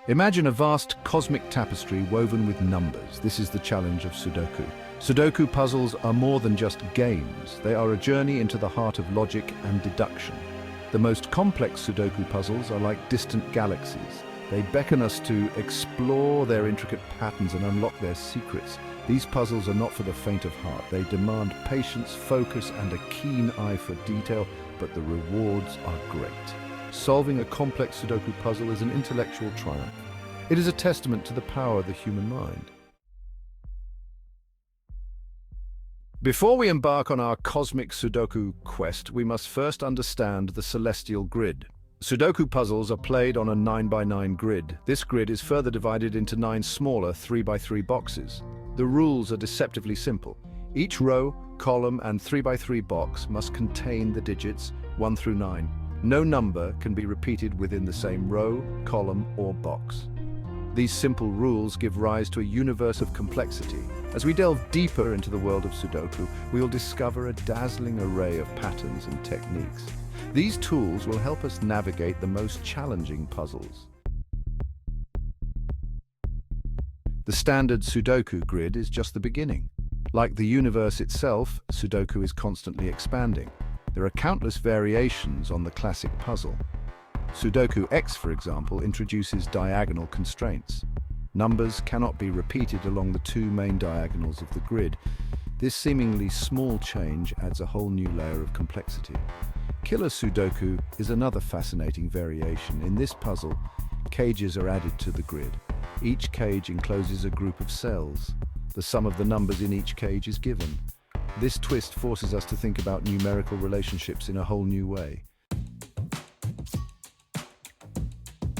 Imagine a vast cosmic tapestry woven with numbers. This is the challenge of Sudoku. Sudoku puzzles are more than just games. They are a journey into the heart of logic and deduction. The most complex Sudoku puzzles are like distant galaxies. They beckon us to explore their intricate patterns and unlock their secrets. These puzzles are not for the faint of heart. They demand patience, focus, and a keen eye for detail, but the rewards are great. Solving a complex Sudoku puzzle is an intellectual triumph. It is a testament to the power of the human mind. Before we embark on our cosmic Sudoku quest, we must first understand the celestial grid. Sudoku puzzles are played on a 9x9 grid. This grid is further divided into 9 smaller 3x3 boxes. The rules are deceptively simple. Each row, column, and 3x3 box must contain the digits 1 through 9. No number can be repeated within the same row, column, or box. These simple rules give rise to a universe of complexity. As we delve deeper into the world of Sudoku, we will discover a dazzling array of patterns and techniques. These tools will help us navigate the most challenging puzzles. The standard Sudoku grid is just the beginning. Like the universe itself, Sudoku is constantly expanding. There are countless variations on the classic puzzle. Sudoku X, for example, introduces diagonal constraints. Numbers cannot be repeated along the 2 main diagonals of the grid. This seemingly small change adds a whole new layer of complexity. Killer Sudoku is another fascinating variation. In this puzzle, cages are added to the grid. Each cage encloses a group of cells. The sum of the numbers in each cage is given. This twist forces us to think about numerical relationships in a whole new way.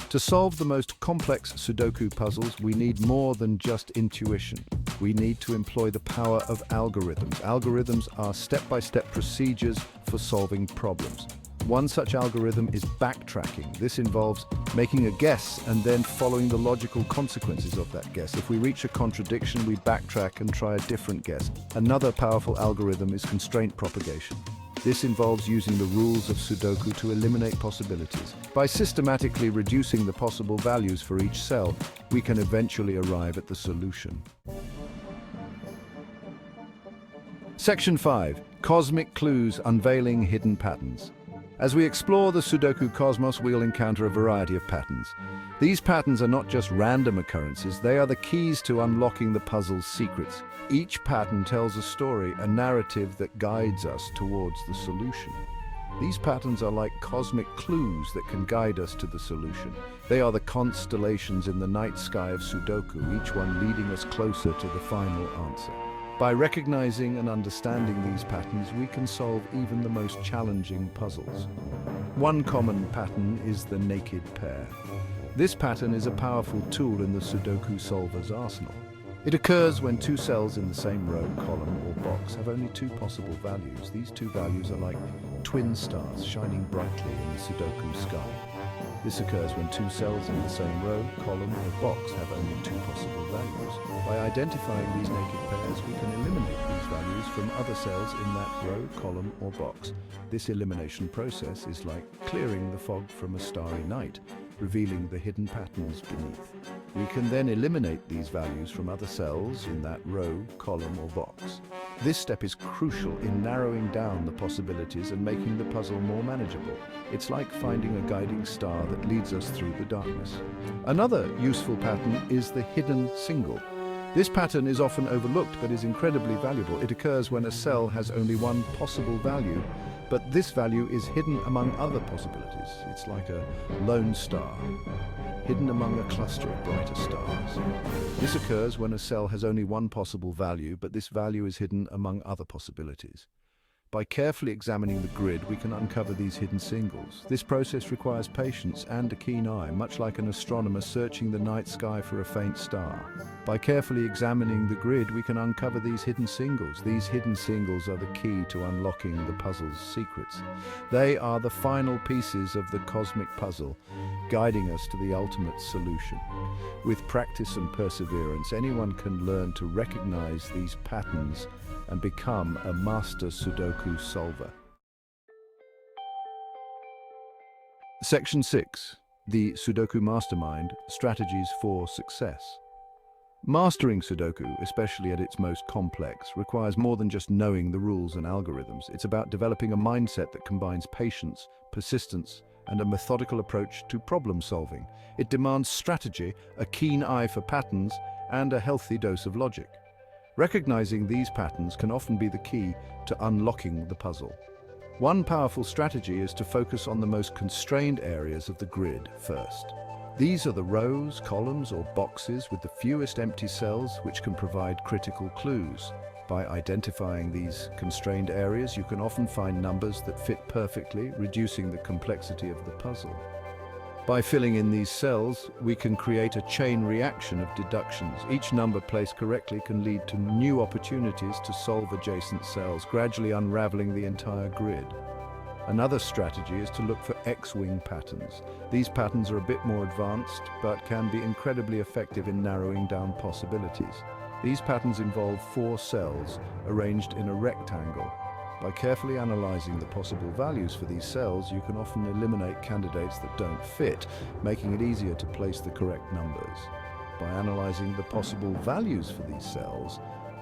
To solve the most complex Sudoku puzzles, we need more than just intuition. We need to employ the power of algorithms. Algorithms are step-by-step procedures for solving problems. One such algorithm is backtracking. This involves making a guess and then following the logical consequences of that guess. If we reach a contradiction, we backtrack and try a different guess. Another powerful algorithm is constraint propagation. This involves using the rules of Sudoku to eliminate possibilities. By systematically reducing the possible values for each cell, we can eventually arrive at the solution. Section 5. Cosmic Clues Unveiling Hidden Patterns. As we explore the Sudoku cosmos, we'll encounter a variety of patterns. These patterns are not just random occurrences, they are the keys to unlocking the puzzle's secrets. Each pattern tells a story, a narrative that guides us towards the solution. These patterns are like cosmic clues that can guide us to the solution. They are the constellations in the night sky of Sudoku, each one leading us closer to the final answer. By recognizing and understanding these patterns, we can solve even the most challenging puzzles. One common pattern is the naked pair. This pattern is a powerful tool in the Sudoku solver's arsenal. It occurs when 2 cells in the same row, column, or box have only 2 possible values. These 2 values are like twin stars shining brightly in the Sudoku sky. This occurs when 2 cells in the same row, column, or box have only 2 possible values. By identifying these naked pairs, we can eliminate these values from other cells in that row, column, or box. This elimination process is like clearing the fog from a starry night, revealing the hidden patterns beneath. We can then eliminate these values from other cells in that row, column, or box. This step is crucial in narrowing down the possibilities and making the puzzle more manageable. It's like finding a guiding star that leads us through the darkness. Another useful pattern is the hidden single. This pattern is often overlooked but is incredibly valuable. It occurs when a cell has only 1 possible value, but this value is hidden among other possibilities. It's like a lone star, hidden among a cluster of brighter stars. This occurs when a cell has only 1 possible value, but this value is hidden among other possibilities. By carefully examining the grid, we can uncover these hidden singles. This process requires patience and a keen eye, much like an astronomer searching the night sky for a faint star. By carefully examining the grid, we can uncover these hidden singles. These hidden singles are the key to unlocking the puzzle's secrets. They are the final pieces of the cosmic puzzle, guiding us to the ultimate solution. With practice and perseverance, anyone can learn to recognize these patterns and become a master Sudoku solver. Section 6. The Sudoku Mastermind: Strategies for Success. Mastering Sudoku, especially at its most complex, requires more than just knowing the rules and algorithms. It's about developing a mindset that combines patience, persistence, and a methodical approach to problem solving. It demands strategy, a keen eye for patterns, and a healthy dose of logic. Recognizing these patterns can often be the key to unlocking the puzzle. One powerful strategy is to focus on the most constrained areas of the grid first. These are the rows, columns, or boxes with the fewest empty cells, which can provide critical clues. By identifying these constrained areas, you can often find numbers that fit perfectly, reducing the complexity of the puzzle. By filling in these cells, we can create a chain reaction of deductions. Each number placed correctly can lead to new opportunities to solve adjacent cells, gradually unraveling the entire grid. Another strategy is to look for X-wing patterns. These patterns are a bit more advanced, but can be incredibly effective in narrowing down possibilities. These patterns involve 4 cells arranged in a rectangle. By carefully analyzing the possible values for these cells, you can often eliminate candidates that don't fit, making it easier to place the correct numbers. By analyzing the possible values for these cells,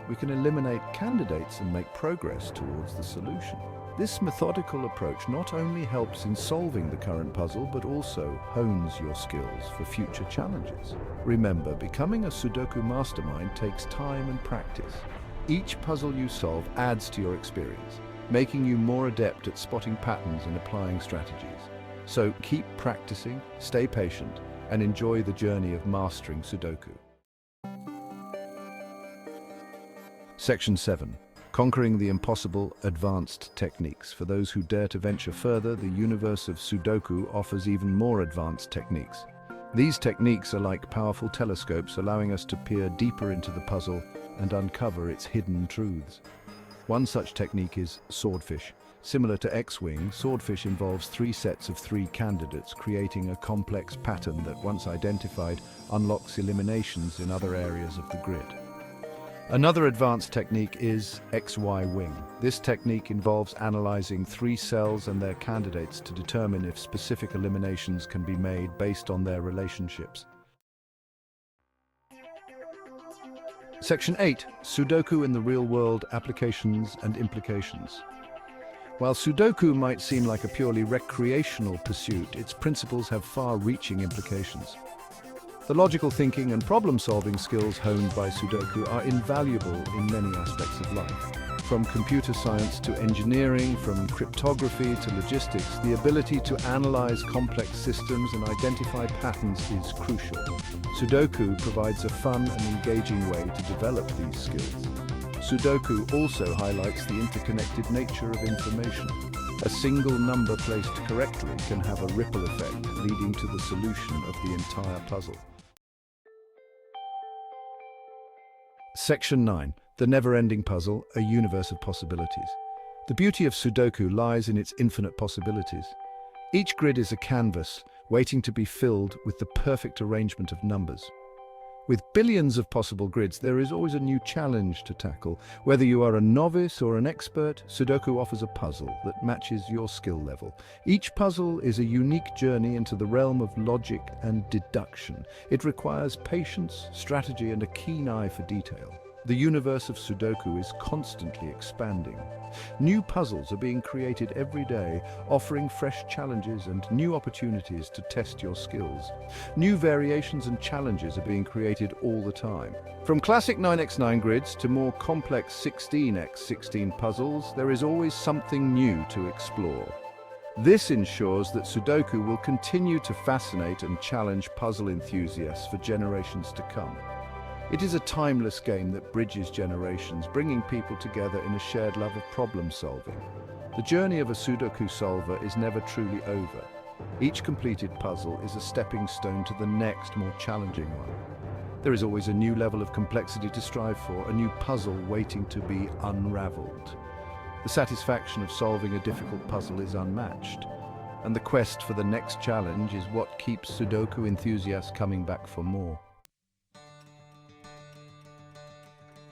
we can eliminate candidates and make progress towards the solution. This methodical approach not only helps in solving the current puzzle, but also hones your skills for future challenges. Remember, becoming a Sudoku mastermind takes time and practice. Each puzzle you solve adds to your experience, making you more adept at spotting patterns and applying strategies. So keep practicing, stay patient, and enjoy the journey of mastering Sudoku. Section 7. Conquering the Impossible: Advanced Techniques. For those who dare to venture further, the universe of Sudoku offers even more advanced techniques. These techniques are like powerful telescopes, allowing us to peer deeper into the puzzle and uncover its hidden truths. One such technique is swordfish. Similar to X-wing, swordfish involves 3 sets of 3 candidates, creating a complex pattern that, once identified, unlocks eliminations in other areas of the grid. Another advanced technique is XY wing. This technique involves analyzing 3 cells and their candidates to determine if specific eliminations can be made based on their relationships. Section 8. Sudoku in the real world: Applications and Implications. While Sudoku might seem like a purely recreational pursuit, its principles have far-reaching implications. The logical thinking and problem-solving skills honed by Sudoku are invaluable in many aspects of life. From computer science to engineering, from cryptography to logistics, the ability to analyze complex systems and identify patterns is crucial. Sudoku provides a fun and engaging way to develop these skills. Sudoku also highlights the interconnected nature of information. A single number placed correctly can have a ripple effect, leading to the solution of the entire puzzle. Section 9. The never-ending puzzle: A universe of possibilities. The beauty of Sudoku lies in its infinite possibilities. Each grid is a canvas, waiting to be filled with the perfect arrangement of numbers. With billions of possible grids, there is always a new challenge to tackle. Whether you are a novice or an expert, Sudoku offers a puzzle that matches your skill level. Each puzzle is a unique journey into the realm of logic and deduction. It requires patience, strategy, and a keen eye for detail. The universe of Sudoku is constantly expanding. New puzzles are being created every day, offering fresh challenges and new opportunities to test your skills. New variations and challenges are being created all the time. From classic 9x9 grids to more complex 16x16 puzzles, there is always something new to explore. This ensures that Sudoku will continue to fascinate and challenge puzzle enthusiasts for generations to come. It is a timeless game that bridges generations, bringing people together in a shared love of problem solving. The journey of a Sudoku solver is never truly over. Each completed puzzle is a stepping stone to the next, more challenging one. There is always a new level of complexity to strive for, a new puzzle waiting to be unraveled. The satisfaction of solving a difficult puzzle is unmatched, and the quest for the next challenge is what keeps Sudoku enthusiasts coming back for more.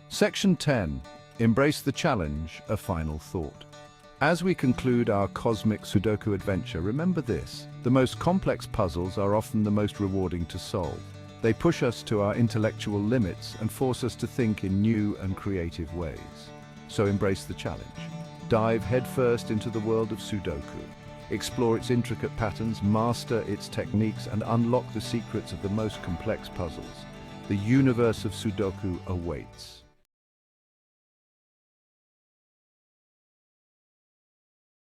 Section 10. Embrace the challenge: A final thought. As we conclude our cosmic Sudoku adventure, remember this: the most complex puzzles are often the most rewarding to solve. They push us to our intellectual limits and force us to think in new and creative ways. So embrace the challenge. Dive headfirst into the world of Sudoku. Explore its intricate patterns, master its techniques, and unlock the secrets of the most complex puzzles. The universe of Sudoku awaits.